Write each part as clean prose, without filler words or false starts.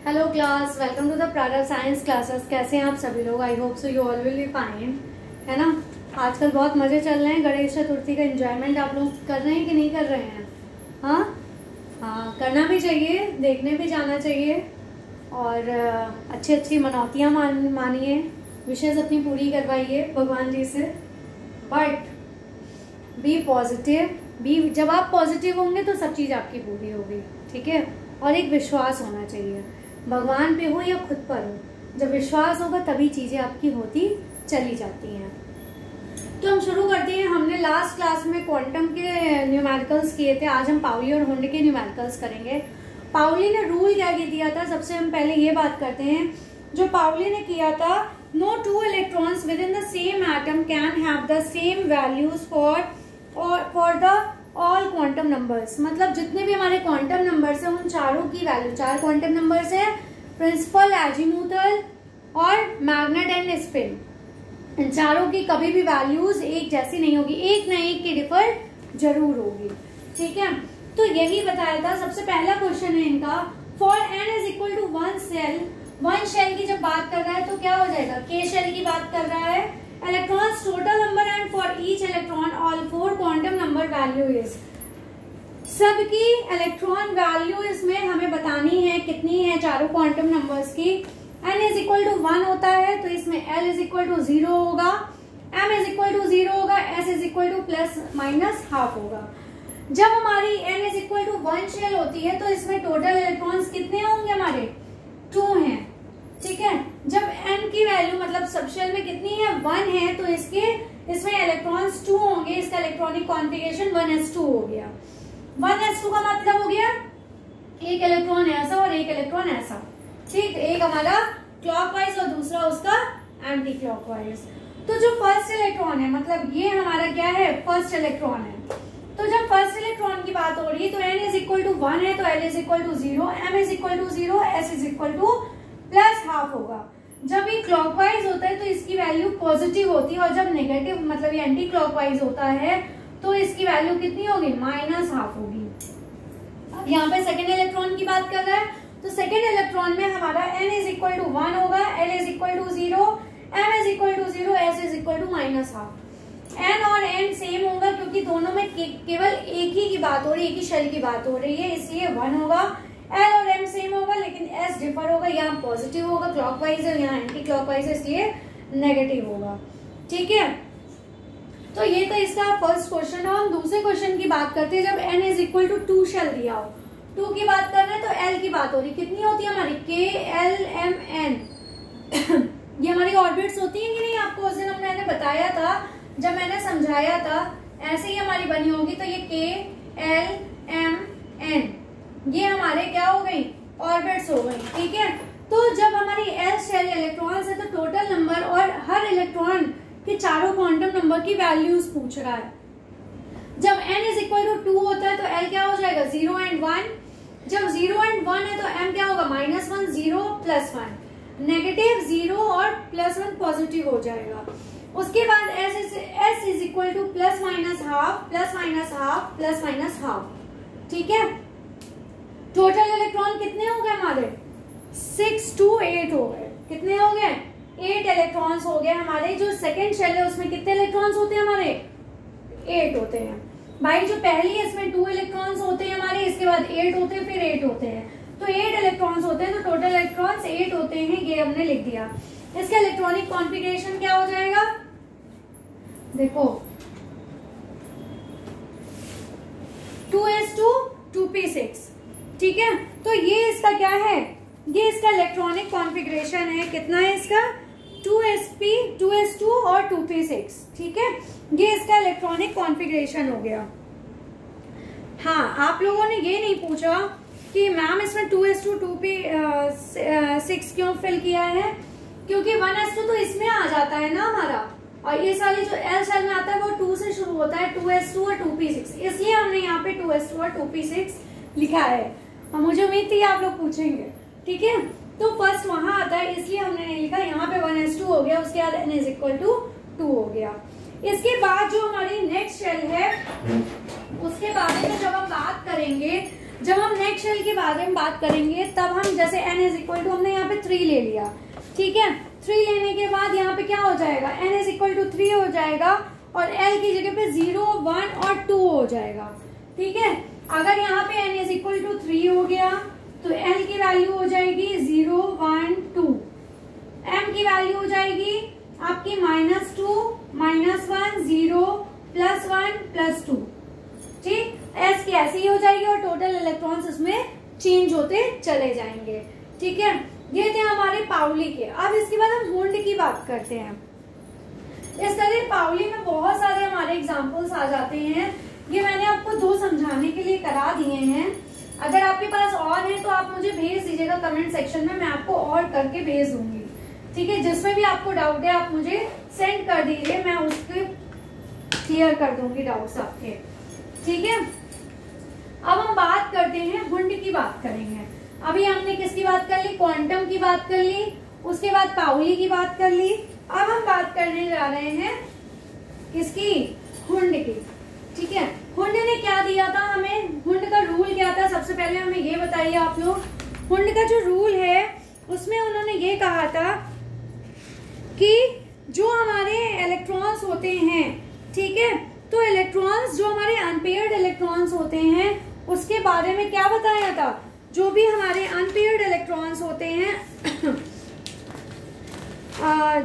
Hello class, welcome to the Prarambh science classes. कैसे हैं आप सभी लोग? I hope so you all will be fine, है ना। आजकल बहुत मजे चल रहे हैं। गणेश चतुर्थी का एंजॉयमेंट आप लोग कर रहे हैं कि नहीं कर रहे हैं? हाँ, करना भी चाहिए, देखने भी जाना चाहिए और अच्छी अच्छी मनौतियाँ मानिए, विशेष अपनी पूरी करवाइए भगवान जी से। बट बी पॉजिटिव, जब आप पॉजिटिव होंगे तो सब चीज़ आपकी पूरी होगी, ठीक है। और एक विश्वास होना चाहिए, भगवान पे हो या खुद पर हो। जब विश्वास होगा तभी चीजें आपकी होती चली जाती हैं। तो हम शुरू करते हैं। हमने लास्ट क्लास में क्वांटम के न्यूमेरिकल्स किए थे। आज हम पाउली और हुंड के न्यूमेरिकल्स करेंगे। पाउली ने रूल क्या दिया था, सबसे हम पहले ये बात करते हैं। जो पाउली ने किया था, no two electrons within the same atom can have the same values for the all quantum numbers. मतलब जितने भी हमारे क्वांटम नंबर्स हैं उन चारों की वैल्यू, 4 क्वांटम नंबर्स हैं, प्रिंसिपल, एजीमुथल और मैग्नेट एंड स्पिन। इन चारों की कभी भी वैल्यूज एक जैसी नहीं होगी, एक न एक की डिफर जरूर होगी, ठीक है। तो यही बताया था। सबसे पहला क्वेश्चन है इनका, for n is equal to 1 cell. 1 shell की जब बात कर रहा है तो क्या हो जाएगा, k शेल की बात कर रहा है। Electrons total number and for each electron all 4 quantum number value is. सबकी इलेक्ट्रॉन वैल्यू इसमें हमें बतानी है कितनी है चारों क्वांटम नंबर्स की। n इज इक्वल टू 1 होता है तो इसमें l इज इक्वल टू 0 होगा, m इज इक्वल टू 0 होगा, s is equal to plus minus half होगा। जब हमारी n is equal to 1 shell होती है तो इसमें टोटल इलेक्ट्रॉन्स कितने होंगे हमारे, 2 हैं, ठीक है। जब n की वैल्यू मतलब सब शेल में कितनी है, 1 है, तो इसमें इलेक्ट्रॉन्स 2 होंगे। इसका इलेक्ट्रॉनिक कॉन्फ़िगरेशन 1s2 हो गया। 1s2 का मतलब हो गया एक इलेक्ट्रॉन ऐसा और एक इलेक्ट्रॉन ऐसा, ठीक। एक हमारा क्लॉकवाइज और दूसरा उसका एंटी क्लॉकवाइज। तो जो फर्स्ट इलेक्ट्रॉन है, मतलब ये हमारा क्या है, फर्स्ट इलेक्ट्रॉन है। तो जब फर्स्ट इलेक्ट्रॉन की बात हो रही है तो n इज इक्वल टू 1 है तो l is equal to 0, m is equal to 0, s is equal to plus half होगा। जब ये क्लॉकवाइज होता है तो इसकी वैल्यू पॉजिटिव होती है और जब नेगेटिव मतलब ये एंटी क्लॉकवाइज होता है तो इसकी वैल्यू कितनी होगी, माइनस हाफ होगी। अब यहाँ पे सेकेंड इलेक्ट्रॉन की बात कर रहा है तो सेकेंड इलेक्ट्रॉन में हमारा n इज इक्वल टू 1 होगा, l is equal to 0, m is equal to 0, s is equal to minus half. n और n सेम होगा क्योंकि दोनों में केवल एक ही की बात हो रही है, एक ही शेल की बात हो रही है, इसलिए 1 होगा। l और m सेम होगा लेकिन s डिफर होगा, यहाँ पॉजिटिव होगा क्लॉकवाइज है, यहाँ एंटी क्लॉकवाइज है, इसलिए नेगेटिव होगा, ठीक है। तो ये तो इसका फर्स्ट क्वेश्चन है। हम दूसरे क्वेश्चन की बात करते हैं। जब n is equal to 2 shell दिया हो, 2 की बात कर रहे हैं तो l की बात हो रही, कितनी होती है हमारी, k l m n ये हमारी ऑर्बिट्स होती है कि नहीं, आपको उस दिन मैंने बताया था, जब मैंने समझाया था, ऐसे ही हमारी बनी होगी। तो ये k l m n ये हमारे क्या हो गई, ऑर्बिट्स हो गई, ठीक है। तो जब हमारी l शेल इलेक्ट्रॉन्स है तो टोटल नंबर और हर इलेक्ट्रॉन के चारों क्वांटम नंबर की वैल्यूज पूछ रहा है। जब n इज इक्वल टू 2 होता है तो l क्या हो जाएगा, 0 एंड 1। जब 0 एंड 1 है तो m क्या होगा, -1, 0, +1, नेगेटिव 0 और +1 पॉजिटिव हो जाएगा। उसके बाद s is equal to plus minus half, plus minus half, plus minus half, ठीक है। टोटल इलेक्ट्रॉन कितने हो गए हमारे, 6 to 8 हो गए। कितने हो गए, 8 इलेक्ट्रॉन्स हो गए हमारे। जो सेकेंड शेल है उसमें कितने इलेक्ट्रॉन्स होते हैं हमारे, 8 होते हैं भाई। जो पहली है इसमें 2 इलेक्ट्रॉन्स होते हैं हमारे, इसके बाद 8 होते हैं, फिर 8 होते हैं, तो 8 इलेक्ट्रॉन्स होते हैं। तो टोटल इलेक्ट्रॉन्स 8 होते हैं, ये हमने लिख दिया। इसका इलेक्ट्रॉनिक कॉन्फ़िगरेशन क्या हो जाएगा, देखो 2s2 2p6, ठीक है। तो ये इसका क्या है, ये इसका इलेक्ट्रॉनिक कॉन्फ़िगरेशन है। कितना है इसका, 2sp 2s2 और 2p6, ठीक है। ये इसका इलेक्ट्रॉनिक कॉन्फ़िगरेशन हो गया। हाँ, आप लोगों ने ये नहीं पूछा कि मैम इसमें 2s2 2p6 क्यों फिल किया है, क्योंकि 1s2 तो इसमें आ जाता है ना हमारा, और ये सारी जो l शेल में आता है वो 2 से शुरू होता है, 2s2 और 2p6, इसलिए हमने यहाँ पे 2s2 और 2p6 लिखा है। और मुझे उम्मीद थी आप लोग पूछेंगे, ठीक है। तो फर्स्ट वहां आता है इसलिए हमने नहीं लिखा, यहाँ पे 1s2 हो गया, उसके बाद n इज इक्वल टू 2 हो गया। इसके बाद जो हमारी नेक्स्ट शेल है उसके बारे में जब हम बात करेंगे जब हम नेक्स्ट शेल के बारे में बात करेंगे तब हम जैसे n इज इक्वल टू हमने यहाँ पे 3 ले लिया, ठीक है। 3 लेने के बाद यहाँ पे क्या हो जाएगा, n इज इक्वल टू 3 हो जाएगा और l की जगह पे 0, 1 और 2 हो जाएगा, ठीक है। अगर यहाँ पे n इज इक्वल टू 3 हो गया तो l की वैल्यू हो जाएगी 0, 1, 2। m की वैल्यू हो जाएगी आपकी -2, -1, 0, +1, +2, ठीक। s की ऐसी ही हो जाएगी और टोटल इलेक्ट्रॉन्स इसमें चेंज होते चले जाएंगे, ठीक है। ये थे हमारे पाउली के। अब इसके बाद हम हुंड की बात करते हैं। इस तरह पाउली में बहुत सारे हमारे एग्जांपल्स आ जाते हैं। ये मैंने आपको 2 समझाने के लिए करा दिए हैं। अगर आपके पास और है तो आप मुझे भेज दीजिएगा कमेंट सेक्शन में, मैं आपको और करके भेज दूंगी, ठीक है। जिसमें भी आपको डाउट है आप मुझे सेंड कर दीजिए, मैं उसके क्लियर कर दूंगी डाउट्स आपके, ठीक है। अब हम बात करते हैं हुंड की बात करेंगे। अभी हमने किसकी बात कर ली, क्वांटम की बात कर ली, उसके बाद पाउली की बात कर ली। अब हम बात करने जा रहे हैं किसकी, हुंड की, ठीक है। हुंड ने क्या दिया था हमें, हुंड का रूल क्या था, सबसे पहले हमें ये बताइए आप लोग। हुंड का जो रूल है उसमें उन्होंने ये कहा था कि जो हमारे इलेक्ट्रॉन्स होते हैं, ठीक है, तो इलेक्ट्रॉन्स जो हमारे अनपेयर्ड इलेक्ट्रॉन्स होते हैं उसके बारे में क्या बताया था, जो भी हमारे अनपेयर्ड इलेक्ट्रॉन्स होते हैं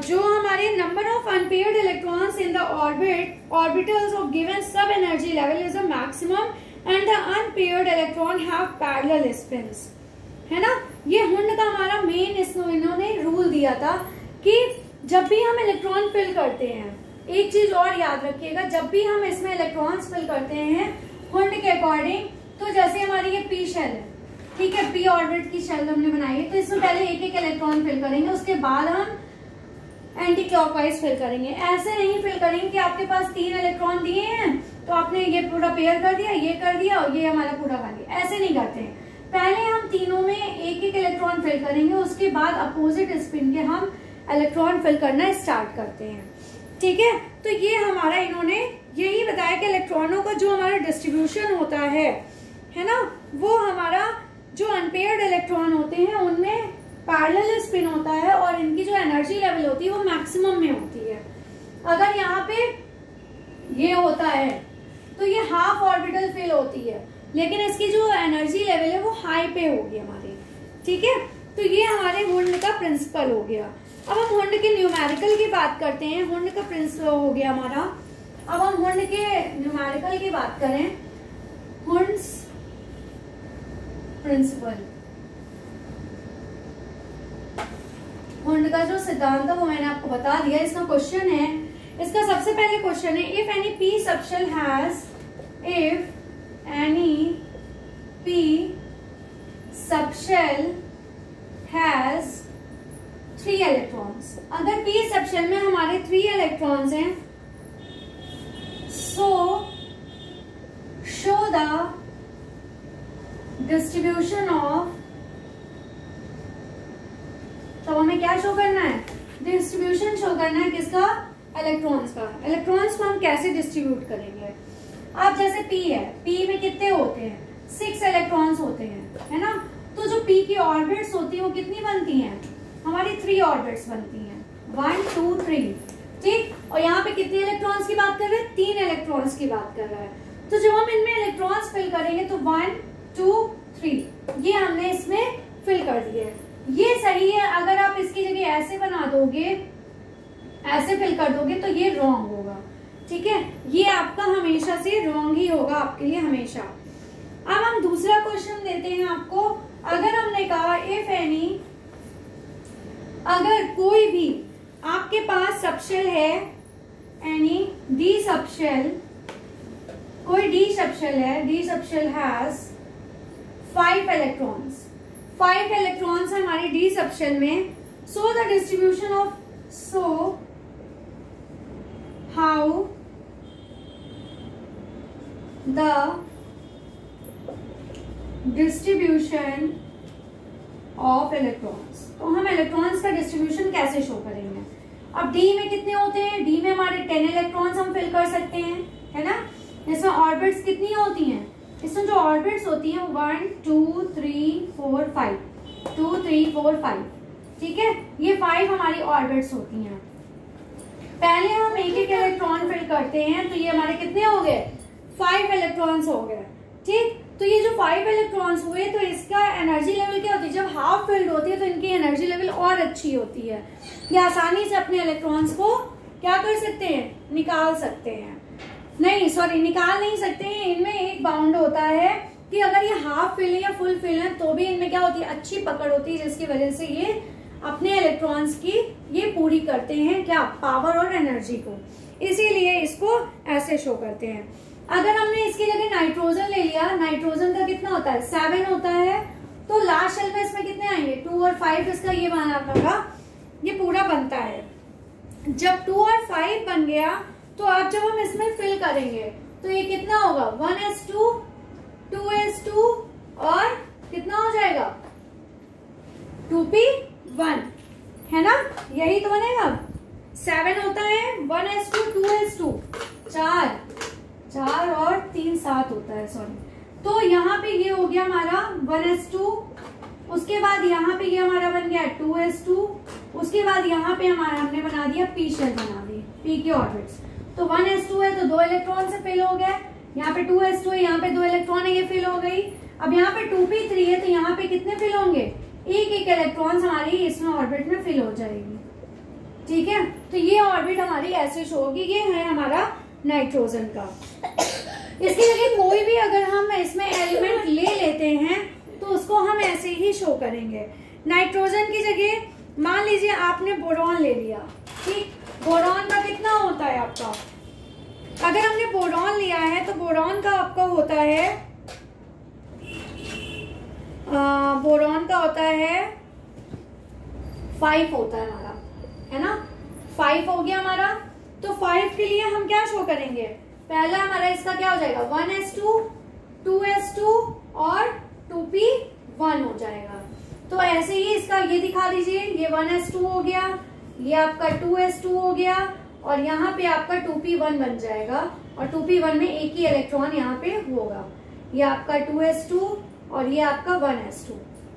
जो हमारे number of unpaired electrons in the orbitals of given sub energy level is the maximum and the unpaired electron have parallel spins, है ना। ये हुंड का हमारा मेन इन्होंने रूल दिया था कि जब भी हम इलेक्ट्रॉन फिल करते हैं, एक चीज और याद रखिएगा, जब भी हम इसमें इलेक्ट्रॉन्स फिल करते हैं हुंड के अकॉर्डिंग, तो जैसे हमारी ये पी शेल है, ठीक है, पी ऑर्बिट की शेल हमने बनाई है, तो इसमें पहले एक इलेक्ट्रॉन फिल करेंगे, उसके बाद हम एंटी क्लॉकवाइज फिल करेंगे। ऐसे नहीं फिल करेंगे कि आपके पास 3 इलेक्ट्रॉन दिए हैं तो आपने ये पूरा पेयर कर दिया, ये कर दिया और ये हमारा पूरा कर दिया, ऐसे नहीं करते हैं। पहले हम तीनों में एक इलेक्ट्रॉन फिल करेंगे, उसके बाद अपोजिट स्पिन के हम इलेक्ट्रॉन फिल करना स्टार्ट करते हैं, ठीक है। तो ये हमारा इन्होंने यही बताया कि इलेक्ट्रॉनों का जो हमारा डिस्ट्रीब्यूशन होता है ना, वो हमारा जो अनपेयर्ड इलेक्ट्रॉन होते हैं उनमें पैरेलल स्पिन होता है और इनकी जो एनर्जी लेवल होती है वो मैक्सिमम में होती है। अगर यहाँ पे ये होता है तो ये हाफ ऑर्बिटल फिल होती है, लेकिन इसकी जो एनर्जी लेवल है वो हाई पे होगी हमारी, ठीक है। तो ये हमारे हुंड का प्रिंसिपल हो गया। अब हम हुंड के न्यूमेरिकल की बात करते हैं। हुंड का प्रिंसिपल हो गया हमारा। अब हम हुंड के न्यूमेरिकल की बात करें, हुंड्स प्रिंसिपल, हुंड का जो सिद्धांत है वो मैंने आपको बता दिया। इसका क्वेश्चन है, इसका सबसे पहले क्वेश्चन है, if any P subshell has, if any P subshell has 3 electrons, अगर पी सबशेल में हमारे 3 इलेक्ट्रॉन्स हैं, सो शो द डिस्ट्रीब्यूशन ऑफ, तो हमें क्या शो करना है, डिस्ट्रीब्यूशन शो करना है किसका, इलेक्ट्रॉन्स का। इलेक्ट्रॉन्स को हम कैसे डिस्ट्रीब्यूट करेंगे, अब जैसे पी है, पी में कितने होते हैं, 6 इलेक्ट्रॉन्स होते हैं, है ना। तो जो पी की ऑर्बिट्स होती है वो कितनी बनती हैं, हमारी 3 ऑर्बिट्स बनती हैं, 1, 2, 3, ठीक। और यहाँ पे कितने इलेक्ट्रॉन्स की बात कर रहे हैं, 3 इलेक्ट्रॉन्स की बात कर रहा है। तो जब हम इनमें इलेक्ट्रॉन्स फिल करेंगे तो 1, 2, 3 ये हमने इसमें फिल कर दिए, ये सही है। अगर आप इसकी जगह ऐसे बना दोगे, ऐसे फिल कर दोगे तो ये रॉन्ग होगा, ठीक है। ये आपका हमेशा से रॉन्ग ही होगा आपके लिए हमेशा। अब हम दूसरा क्वेश्चन देते हैं आपको। अगर हमने कहा इफ एनी, अगर कोई भी आपके पास सबशेल है, एनी डी सबशेल, कोई डी सबशेल है, D subshell has 5 electrons, 5 electrons है हमारी डी सबशेल में। So the distribution of, so how the distribution of electrons, तो हम इलेक्ट्रॉन्स का डिस्ट्रीब्यूशन कैसे शो करेंगे। अब डी में कितने होते हैं, डी में हमारे 10 इलेक्ट्रॉन्स हम फिल कर सकते हैं, है ना। इसमें ऑर्बिट्स कितनी होती हैं, इसमें जो ऑर्बिट्स होती हैं 1 2 3 4 5, 2 3 4 5, ठीक है, ये 5 हमारी ऑर्बिट्स होती हैं। पहले हम एक एक इलेक्ट्रॉन फिल करते हैं, तो ये हमारे कितने हो गए, 5 इलेक्ट्रॉन्स हो गए, ठीक। तो ये जो 5 इलेक्ट्रॉन्स हुए, तो इसका एनर्जी लेवल क्या होती है, जब हाफ फिल्ड होती है तो इनकी एनर्जी लेवल और अच्छी होती है। ये आसानी से अपने इलेक्ट्रॉन्स को क्या कर सकते हैं, निकाल सकते हैं, नहीं सॉरी निकाल नहीं सकते हैं, इनमें एक बाउंड होता है कि अगर ये हाफ फिल है या फुल फिल है तो भी इनमें क्या होती है, अच्छी पकड़ होती है, जिसकी वजह से ये अपने इलेक्ट्रॉन्स की ये पूरी करते हैं क्या, पावर और एनर्जी को, इसीलिए इसको ऐसे शो करते हैं। अगर हमने इसकी जगह नाइट्रोजन ले लिया, नाइट्रोजन का कितना होता है, 7 होता है, तो लास्ट शेल में इसमें कितने आएंगे, 2 और 5, इसका ये माना ये पूरा बनता है। जब 2 और 5 बन गया, तो अब जब हम इसमें फिल करेंगे तो ये कितना होगा, 1s2 2s2 और कितना हो जाएगा, 2p1, है ना, यही तो बनेगा। 7 होता है, 1s2 2s2, 4 और 3 7 होता है, सॉरी। तो यहाँ पे ये हो गया हमारा 1s2, उसके बाद यहाँ पे ये हमारा बन गया 2s2, उसके बाद यहाँ पे हमारा हमने बना दिया p शेल, बना दी p के ऑर्बिट्स। तो 1s2 है तो 2 इलेक्ट्रॉन से फिल हो गया, यहाँ पे 2s2 है, यहाँ पे 2 इलेक्ट्रॉन है, ये फिल हो गई। अब यहाँ पे 2p3 है, तो यहाँ पे कितने फिल होंगे, एक एक इलेक्ट्रॉन हमारी इसमें ऑर्बिट में फिल हो जाएगी, ठीक है। तो ये ऑर्बिट हमारी ऐसे शो होगी, ये है हमारा नाइट्रोजन का। इसकी जगह कोई भी अगर हम इसमें एलिमेंट ले लेते हैं तो उसको हम ऐसे ही शो करेंगे। नाइट्रोजन की जगह मान लीजिए आपने बोरॉन ले लिया, ठीक, बोरॉन का कितना होता है आपका, अगर हमने बोरॉन लिया है तो बोरॉन का आपका होता है, बोरॉन का होता है 5 होता है हमारा, है ना, 5 हो गया हमारा। तो 5 के लिए हम क्या शो करेंगे, पहला हमारा इसका क्या हो जाएगा, 1s2 2s2 और 2p1 हो जाएगा। तो ऐसे ही इसका ये दिखा दीजिए, ये 1s2 हो गया, ये आपका 2s2 हो गया, और यहाँ पे आपका 2p1 बन जाएगा, और 2p1 में एक ही इलेक्ट्रॉन यहाँ पे होगा। ये आपका 2s2 और ये आपका 1s2,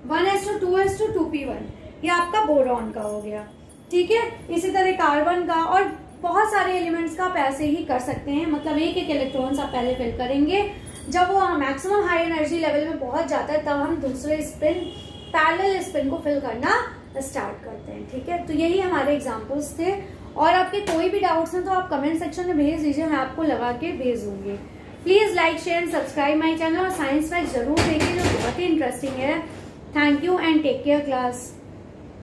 1s2 2s2 2p1, ये आपका बोरॉन का हो गया, ठीक है। इसी तरह कार्बन का और बहुत सारे एलिमेंट्स का आप ऐसे ही कर सकते हैं, मतलब एक एक इलेक्ट्रॉन्स आप पहले फिल करेंगे, जब वो मैक्सिमम हाई एनर्जी लेवल में पहुंच जाता है तब हम दूसरे स्पिन, पैरेलल स्पिन को फिल करना स्टार्ट करते हैं, ठीक है। तो यही हमारे एग्जांपल्स थे, और आपके कोई भी डाउट्स हैं तो आप कमेंट सेक्शन में भेज दीजिए, मैं आपको लगा के भेज दूंगी। Please like share and subscribe my channel, और साइंस फैक्ट जरूर देखिए जो बहुत ही इंटरेस्टिंग है। Thank you and take care class.